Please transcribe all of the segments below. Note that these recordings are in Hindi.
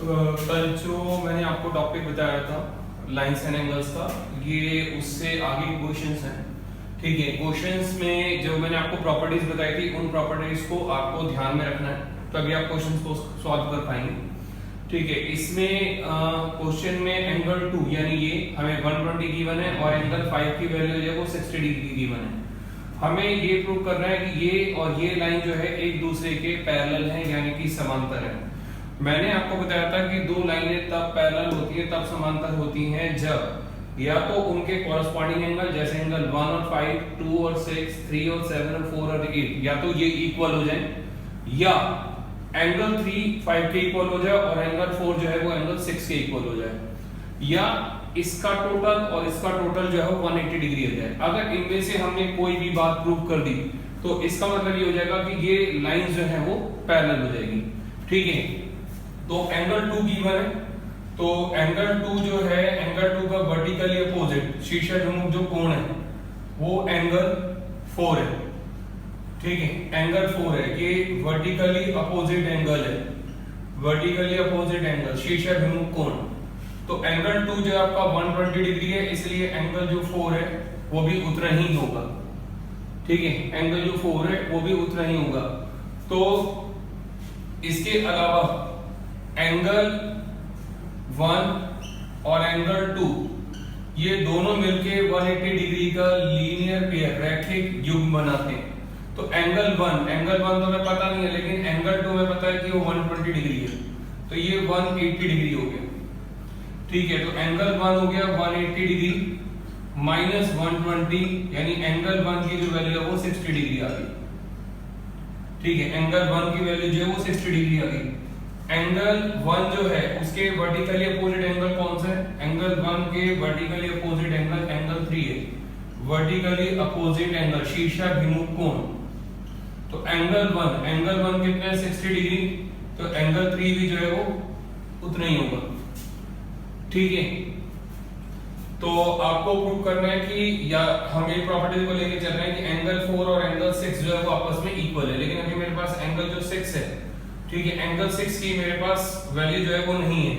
कल जो मैंने आपको टॉपिक बताया था लाइंस एंड एंगल्स का, ये उससे आगे क्वेश्चंस हैं। ठीक है, क्वेश्चंस में जो मैंने आपको प्रॉपर्टीज बताई थी, उन प्रॉपर्टीज को आपको ध्यान में रखना है, तभी आप क्वेश्चंस को सॉल्व कर पाएंगे। ठीक है, इसमें क्वेश्चन में एंगल 2 यानी ये हमें 120 गिवन है और एंगल 5 की वैल्यू जो है वो 60 डिग्री गिवन है। हमें ये प्रूव करना है कि ये और ये लाइन जो है एक दूसरे के पैरेलल है, यानी कि समांतर है। मैंने आपको बताया था कि दो लाइनें तब पैरेलल होती है, तब समांतर होती हैं जब या तो उनके कॉरस्पॉन्डिंग एंगल, जैसे एंगल 1 और 5, 2 और 6, 3 और 7 और 4 और 8, या तो ये इक्वल हो जाए, या एंगल 3 5 के इक्वल हो जाए और एंगल 4 जो है वो एंगल 6 के इक्वल हो जाए, या इसका टोटल और इसका टोटल जो है वो 180 डिग्री हो जाए। अगर इनमें से हमने कोई भी बात प्रूव कर दी तो इसका मतलब ये हो जाएगा कि ये लाइन जो है वो पैरेलल हो जाएगी। ठीक है, तो एंगल 2 गिवन है, तो एंगल 2 जो है, एंगल 2 का वर्टिकली अपोजिट शीर्षाभिमुख जो कोण है वो एंगल 4 है। ठीक है, एंगल 4 है, ये वर्टिकली अपोजिट एंगल है, वर्टिकली अपोजिट एंगल शीर्षाभिमुख कोण। तो एंगल 2 जो आपका 120 डिग्री है, इसलिए एंगल जो 4 है वो भी उतना ही होगा। ठीक है, एंगल जो 4 है वो भी उतना ही होगा। तो इसके अलावा एंगल 1 और एंगल 2 ये दोनों मिलके 180 डिग्री का लीनियर पेयर, रैखिक युग्म बनाते हैं। तो एंगल 1 तो हमें पता नहीं है, लेकिन एंगल 2 में पता है कि वो 120 डिग्री है, तो ये 180 डिग्री हो गया। ठीक है, तो एंगल 1 हो गया 180 डिग्री माइनस 120, यानी एंगल 1 की जो वैल्यू है वो 60 डिग्री आ गई। ठीक है, एंगल 1 की वैल्यू जो है वो 60 डिग्री आ गई। एंगल 1 जो है उसके वर्टिकली अपोजिट एंगल कौन सा है? एंगल 1 के वर्टिकली अपोजिट एंगल एंगल 3 है, वर्टिकली अपोजिट एंगल शीर्षाभिमुख कोण। तो एंगल 1 कितना है? 60 डिग्री, तो एंगल 3 भी जो है वो उतना ही होगा। ठीक है, तो आपको प्रूव करना है कि, या हम ये प्रॉपर्टी को लेके चल रहे हैं कि एंगल 4 और एंगल 6 जो है वो आपस में इक्वल है, लेकिन अभी मेरे पास एंगल जो 6 है, ठीक है, एंगल 6 की मेरे पास वैल्यू जो है वो नहीं है।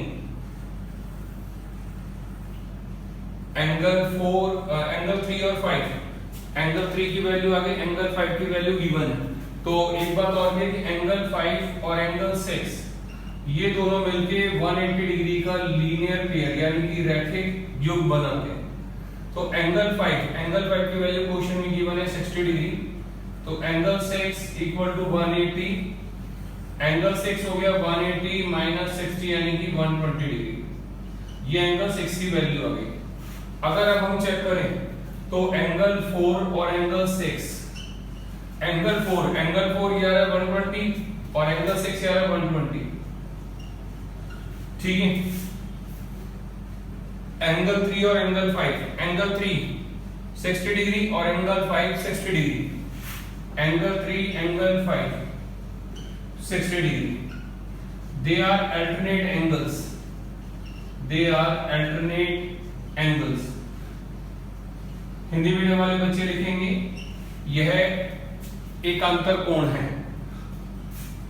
एंगल 3 और 5, एंगल 3 की वैल्यू आ गई, एंगल 5 की वैल्यू गिवन है। तो एक बात और है कि एंगल 5 और एंगल 6 ये दोनों मिलके 180 डिग्री का लीनियर पेयर यानी कि रैखिक युग्म बनाते हैं। तो एंगल 5 की वैल्यू क्वेश्चन में गिवन है 60 डिग्री, तो एंगल 6 इक्वल टू 180, एंगल 6 हो गया 180 माइनस 60 यानी कि 120 डिग्री, ये एंगल 6 की वैल्यू आ गई। अगर अब हम चेक करें तो एंगल 4 और एंगल 6, एंगल 4 ये आ रहा है 120 और एंगल 6 ये आ रहा है 120। ठीक है, एंगल 3 और एंगल 5, एंगल 3 60 डिग्री और angle 5 60 degree, angle 3 angle 5 60 degree, they are alternate angles, they are alternate angles. Hindi medium वाले बच्चे लिखेंगे यह एकांतर कोण है।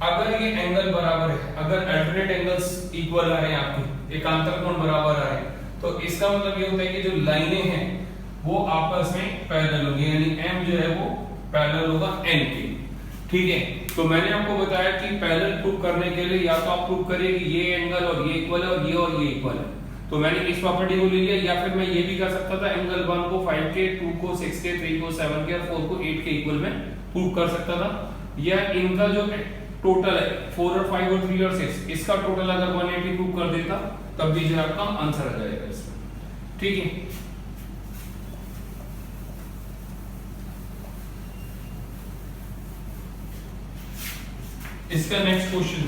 अगर ये एंगल बराबर है, अगर अल्टरनेट एंगल्स इक्वल आ रहे हैं आपके, एकांतर कोण बराबर आ रहे हैं, तो इसका मतलब ये होता है कि जो लाइनें हैं वो आपस में पैरेलल होंगी, यानी M जो है वो पैरेलल होगा N के। ठीक है, तो मैंने आपको बताया कि पैरेलल प्रूव करने के लिए या तो आप प्रूव करिए कि ये एंगल और ये इक्वल है और ये इक्वल है, तो मैंने इस प्रॉपर्टी को ले लिया। या फिर मैं ये भी कर सकता था, एंगल 1 को 5 के, 2 को 6 के, 3 को 7 के और 4 को 8 के इक्वल में प्रूव कर सकता था। या इनका जो टोटल है 4 और 5 और 3 और 6, इसका टोटल अगर 180 प्रूव कर देता तब भी जो आपका आंसर आ जाएगा इसमें। ठीक है, इसका नेक्स्ट क्वेश्चन,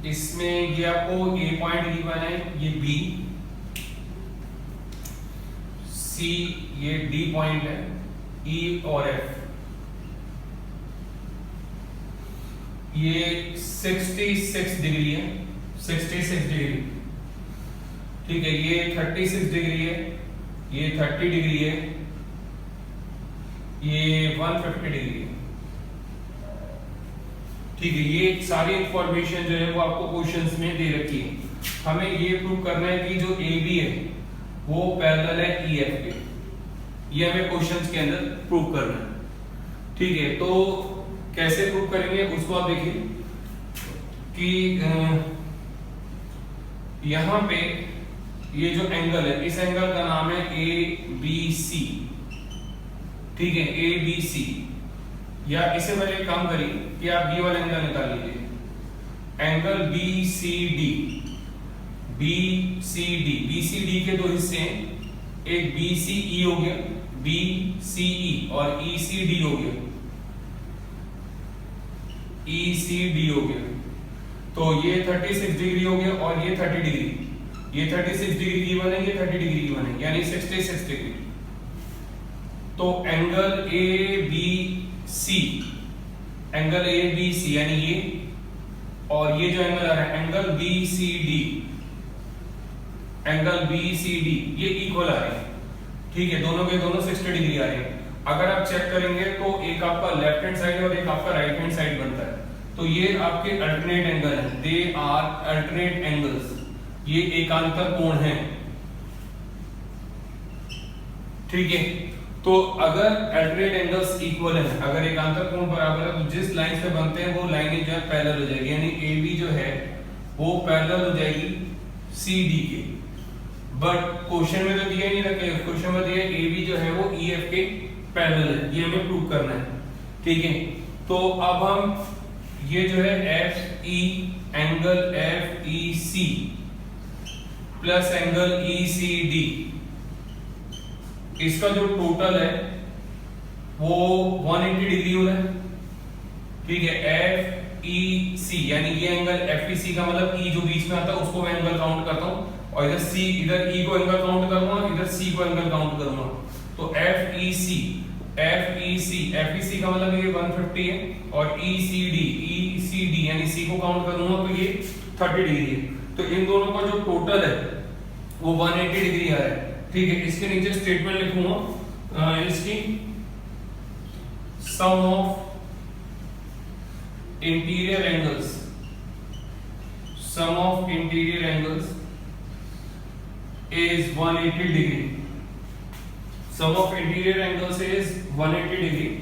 इसमें ये आपको ए पॉइंट गिवन है, ये बी, सी ये डी पॉइंट है, ई और एफ ये 66 डिग्री है, 66 डिग्री। ठीक है, ये 36 डिग्री है, ये 30 डिग्री है, ये 150 डिग्री है। ठीक है, ये सारी इंफॉर्मेशन जो है वो आपको क्वेश्चंस में दे रखी है। हमें ये प्रूव करना है कि जो ए बी है वो पैरेलल है ई एफ के, ये हमें क्वेश्चंस के अंदर प्रूव करना है। ठीक है, तो कैसे प्रूव करेंगे उसको आप देखिए कि यहां पे ये जो एंगल है, इस एंगल का नाम है ए बी सी। ठीक है, ए बी सी, या इससे पहले एक काम करिए कि आप ये वाला एंगल निकाल लीजिए, angle B C D. B C D, B C D के दो हिस्से हैं, एक बी सी ई हो गया, बी सी ई, और ई सी डी हो गया, ई सी डी हो गया। तो ये 36 डिग्री हो गया और ये 30 डिग्री, ये 36 डिग्री की बने, ये 30 डिग्री की बने, यानी 66 डिग्री। तो angle A B C, angle A B C यानी ये, और ये जो एंगल आ रहा है angle B C D, angle B C D, ये इक्वल आ रहे हैं। ठीक है, दोनों के दोनों 60 डिग्री आ रहे हैं। अगर आप चेक करेंगे तो एक आपका लेफ्ट हैंड साइड और एक आपका राइट हैंड साइड बनता है, तो ये आपके अल्टरनेट एंगल हैं, दे आर अल्टरनेट एंगल्स, ये एकांतर कोण हैं। ठीक है, तो अगर अल्टरनेट एंगल्स इक्वल हैं, अगर एकांतर कोण बराबर है, तो जिस लाइन पे बनते हैं वो लाइनें जो है पैरेलल हो जाएगी, यानी ए बी जो है वो पैरेलल हो जाएगी सी डी के। बट क्वेश्चन में तो दिया ही नहीं रखे, क्वेश्चन में दिया ए बी जो है वो ई एफ के पैरेलल है, ये हमें प्रूव करना है। ठीक है, तो अब हम ये जो है F E, angle F E C plus angle E C D, इसका जो टोटल है वो 180 डिग्री हो रहा है। ठीक है, एफ ई सी यानी ये एंगल एफ ई सी का मतलब ई जो बीच में आता है उसको मैं एंगल काउंट करता हूं, और इधर सी, इधर ई को एंगल काउंट करूंगा, इधर सी को एंगल काउंट करूंगा। तो एफ ई सी, एफ ई सी, एफ ई सी का मतलब ये 150 है, और ई सी डी यानी सी को काउंट करूंगा तो ये 30 डिग्री है। तो इन दोनों का जो टोटल है वो 180 डिग्री आ रहा है। ठीक है, इसके नीचे स्टेटमेंट लिखूंगा इसकी, sum of interior angles, sum of interior angles is 180 degree, sum of interior angles is 180 degree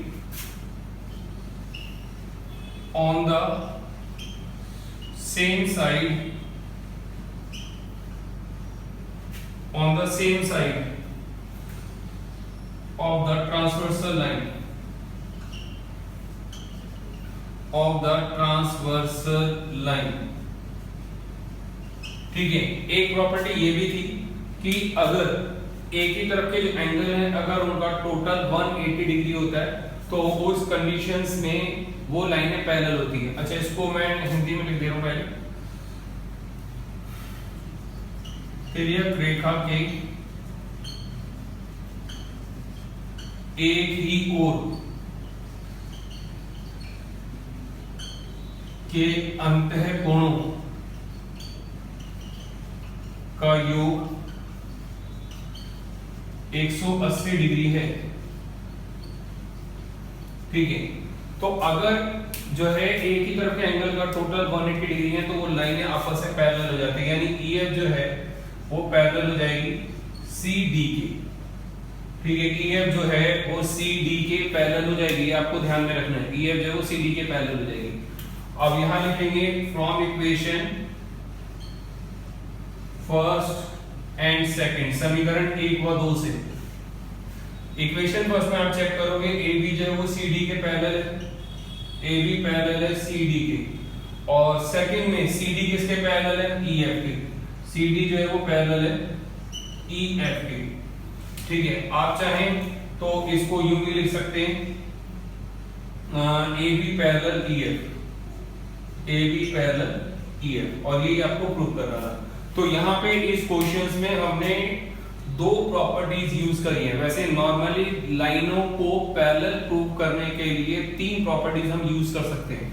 on the same side, on the same side of the transversal line, of the transversal line। ठीक है, एक प्रॉपर्टी ये भी थी कि अगर एक ही तरफ के जो एंगल है अगर उनका टोटल 180 डिग्री होता है तो उस कंडीशंस में वो लाइनें पैरेलल होती है। अच्छा, इसको मैं हिंदी में लिख दे रहा हूं पहले, तिर्यक रेखा के एक ही ओर के अंतः कोणों का योग 180 डिग्री है। ठीक है, तो अगर जो है एक ही तरफ के एंगल का टोटल 180 डिग्री है तो वो लाइनें आपस में पैरेलल हो जाती है, यानी ईएफ जो है वो पैरेलल हो जाएगी सी डी के। ठीक है, ईएफ जो है वो सी डी के पैरेलल हो जाएगी, आपको ध्यान में रखना है, ईएफ जो है वो सी डी के पैरेलल हो जाएगी। अब यहां लिखेंगे from equation first and second, समीकरण 1 व 2 से। इक्वेशन फर्स्ट में आप चेक करोगे ए बी जो है वो सी डी के पैरेलल है, ए बी पैरेलल है सी डी के, और सेकंड में सी डी किसके पैरेलल है, ई एफ के, सी डी जो है वो पैरेलल है ई एफ के। ठीक है, आप चाहें तो इसको यूं भी लिख सकते हैं A B parallel E F, A B parallel E F, और ये आपको प्रूव कर रहा है। तो यहाँ पे इस क्वेश्चंस में हमने दो प्रॉपर्टीज यूज करी है। वैसे नॉर्मली लाइनों को पैरेलल प्रूव करने के लिए 3 प्रॉपर्टीज हम यूज कर सकते हैं,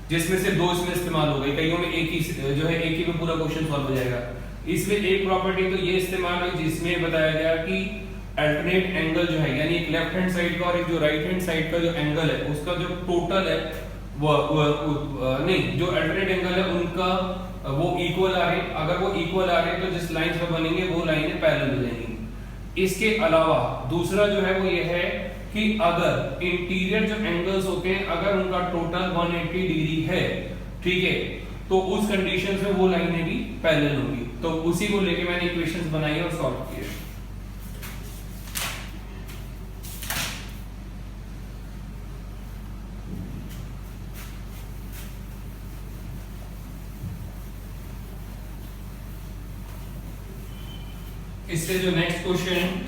जिसमें से 2 इसमें इस्तेमाल हो गई, कईयों में एक ही जो है एक ही में पूरा क्वेश्चन सॉल्व हो जाएगा। इसमें एक प्रॉपर्टी तो ये इस्तेमाल हुई जिसमें बताया गया कि अल्टरनेट एंगल जो है, यानी एक लेफ्ट हैंड साइड का और एक जो राइट हैंड साइड का जो एंगल है उसका जो टोटल है वो नहीं, जो अल्टरनेट एंगल है उनका वो इक्वल आ रहे। अगर वो इक्वल आ रहे तो जिस लाइन पर बनेंगे वो लाइनें पैरेलल हो जाएंगी। इसके अलावा दूसरा जो है वो ये है कि अगर इंटीरियर जो एंगल्स होते हैं अगर उनका टोटल 180 डिग्री है, ठीक है, तो उस कंडीशन में वो लाइनें भी पैरेलल होंगी। तो उसी को लेके मैंने इक्वेशंस बनाई और सॉल्व किए। इससे जो नेक्स्ट क्वेश्चन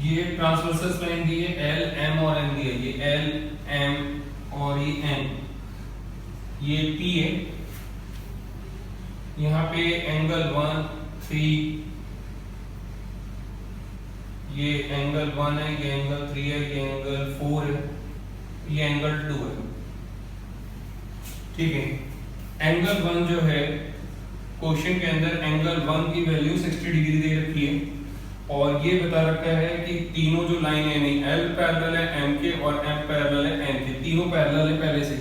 ये ट्रांसवर्सस लाइन दी है एल एम और एन दी है, ये एल एम और ये एन, ये पी है। यहाँ पे एंगल 1 3, ये एंगल 1 है, ये एंगल 3 है, ये एंगल 4 है, ये एंगल 2 है, ठीक है। एंगल 1 जो है क्वेश्चन के अंदर एंगल 1 की वैल्यू 60 डिग्री दे रखी है और ये बता रखा है कि तीनों जो लाइन है, नहीं एल पैरेलल है एम के और एम पैरेलल है एन के, तीनों पैरेलल है पहले से।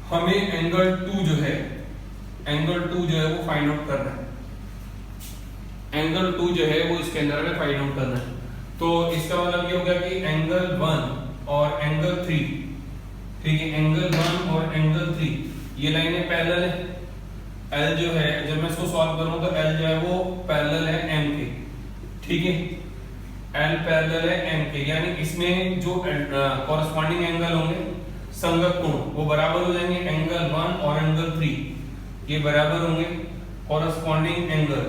हमें एंगल 2 जो है, एंगल 2 जो है वो फाइंड आउट करना है। एंगल 2 जो है वो इसके अंदर में फाइंड आउट करना है। तो इसका मतलब ये हो गया कि एंगल 1 और एंगल 3, ठीक है, एंगल 1 और एंगल 3 ये लाइनें पैरेलल है। एल जो है, जब मैं इसको सॉल्व करूं तो एल जो है वो पैरेलल है एम के, ठीक है, एल पैरेलल है एम के, यानी इसमें जो कॉरेस्पॉन्डिंग एंगल होंगे संगत कोण वो बराबर हो जाएंगे। एंगल 1 और एंगल 3 ये बराबर होंगे कॉरेस्पॉन्डिंग एंगल,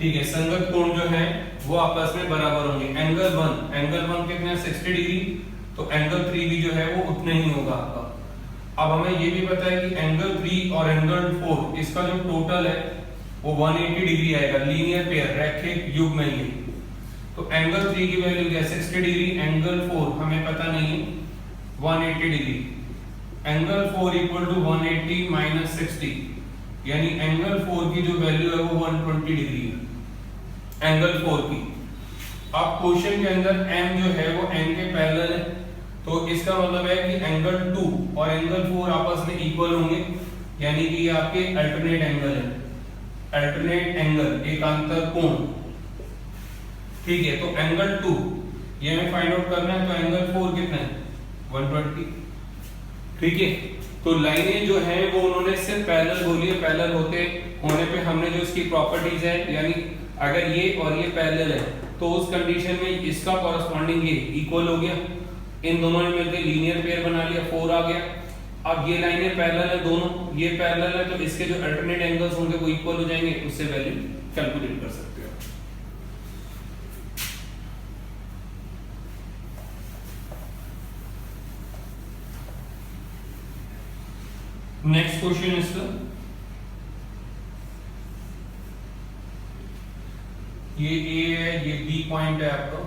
ठीक है, संगत कोण जो है वो आपस में बराबर होंगे। एंगल 1 कितना है 60 डिग्री, तो एंगल 3 भी जो है वो उतना ही होगा आपका। अब हमें ये भी पता है कि एंगल 3 और एंगल 4 इसका जो टोटल है वो 180 डिग्री आएगा, लीनियर पेयर रैखिक युग्म है ये। तो एंगल 3 की वैल्यू क्या है 60 डिग्री, एंगल 4 हमें पता नहीं है 180 degree. Angle 4 equal to 180 minus 60, यानी एंगल 4 की जो वैल्यू है वो 120 डिग्री है एंगल 4 की। अब क्वेश्चन के अंदर m जो है वो n के पैरेलल है, तो इसका मतलब है कि एंगल 2 और एंगल 4 आपस में इक्वल होंगे, यानी कि ये आपके अल्टरनेट एंगल है, अल्टरनेट एंगल एकांतर कोण, ठीक है। तो एंगल 2 ये हमें फाइंड आउट करना है, तो एंगल 4 कितना है 120, ठीक है। तो लाइनें जो है वो उन्होंने सिर्फ पैरेलल बोली है, पैरेलल होने पे हमने जो इसकी प्रॉपर्टीज है, यानी अगर ये और ये पैरेलल है तो उस कंडीशन में इसका कॉरेस्पॉन्डिंग ये इक्वल हो गया, इन दोनों ने मिलकर लीनियर पेयर बना लिया, 4 आ गया। अब ये लाइनें पैरेलल है दोनों, ये पैरेलल है, तो इसके जो अल्टरनेट एंगल्स होंगे वो इक्वल हो जाएंगे, उससे वैल्यू कैलकुलेट कर सकते हो। नेक्स्ट क्वेश्चन इसका ये ए है, ये बी पॉइंट है आपका,